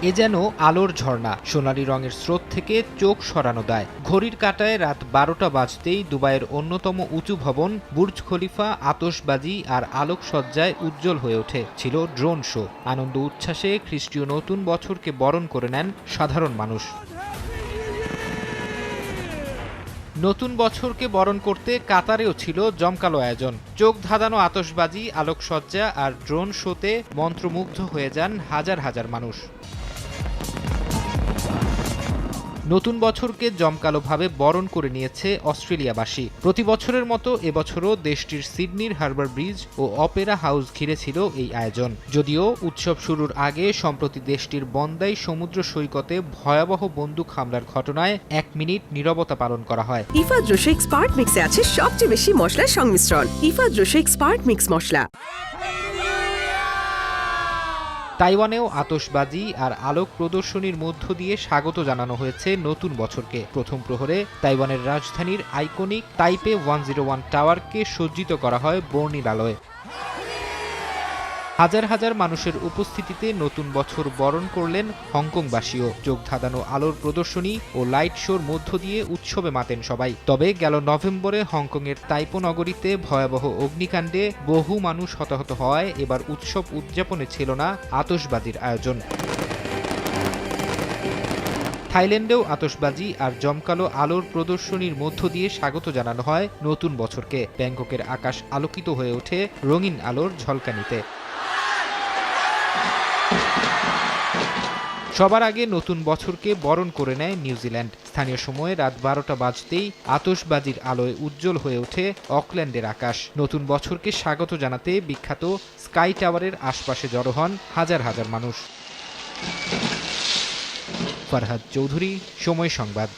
এ যেন আলোর ঝর্ণা, সোনালি রঙের স্রোত থেকে চোখ সরানো দেয়। ঘড়ির কাঁটায় রাত 12টা বাজতেই দুবাইয়ের অন্যতম উঁচু ভবন বুর্জ খলিফা আতশবাজি আর আলোকসজ্জায় উজ্জ্বল হয়ে ওঠে। ছিল ড্রোন শো। আনন্দ উচ্ছ্বাসে খ্রিস্টীয় নতুন বছরকে বরণ করে নেন সাধারণ মানুষ। নতুন বছরকে বরণ করতে কাতারেও ছিল জমকালো আয়োজন। চোখ ধাঁধানো আতশবাজি, আলোকসজ্জা আর ড্রোন শোতে মন্ত্রমুগ্ধ হয়ে যান হাজার হাজার মানুষ। নতুন বছরকে জমকালোভাবে বরণ করে নিয়েছে অস্ট্রেলিয়াবাসী। প্রতি বছরের মতো এবছরও দেশটির সিডনির হারবার ব্রিজ ও অপেরা হাউস ঘিরে ছিল এই আয়োজন। যদিও উৎসব শুরুর আগে সম্প্রতি দেশটির বন্দাই সমুদ্র সৈকতে ভয়াবহ বন্দুক হামলার ঘটনায় 1 মিনিট নীরবতা পালন করা হয়। ইফাদ রোশেক স্পার্ট মিক্সে আছে সবচেয়ে বেশি মশলার সংমিশ্রণ। ইফাদ রোশেক স্পার্ট মিক্স মশলা। তাইওয়ানেও আতশবাজি আর আলোক প্রদর্শনীর মধ্য দিয়ে স্বাগত জানানো হয়েছে নতুন বছরকে। প্রথম প্রহরে তাইওয়ানের রাজধানীর আইকনিক তাইপে 101 টাওয়ারকে সজ্জিত করা হয় বর্ণিল আলোয়। হাজার হাজার মানুষের উপস্থিতিতে নতুন বছর বরণ করলেন হংকংবাসীও। চোখ ধাঁধানো আলোর প্রদর্শনী ও লাইট শোর মধ্য দিয়ে উৎসবে মাতেন সবাই। তবে গেল নভেম্বরে হংকংয়ের তাইপো নগরীতে ভয়াবহ অগ্নিকাণ্ডে বহু মানুষ হতাহত হওয়ায় এবার উৎসব উদযাপনে ছিল না আতশবাজির আয়োজন। থাইল্যান্ডেও আতশবাজি আর জমকালো আলোর প্রদর্শনীর মধ্য দিয়ে স্বাগত জানানো হয় নতুন বছরকে। ব্যাংককের আকাশ আলোকিত হয়ে ওঠে রঙিন আলোর ঝলকানিতে। সবার আগে নতুন বছরকে বরণ করে নেয় নিউজিল্যান্ড। স্থানীয় সময়ে রাত 12টা বাজতেই আতশবাজির আলোয় উজ্জ্বল হয়ে ওঠে অকল্যান্ডের আকাশ। নতুন বছরকে স্বাগত জানাতে বিখ্যাত স্কাই টাওয়ারের আশপাশে জড়ো হন হাজার হাজার মানুষ। ফারহাদ চৌধুরী, সময় সংবাদ।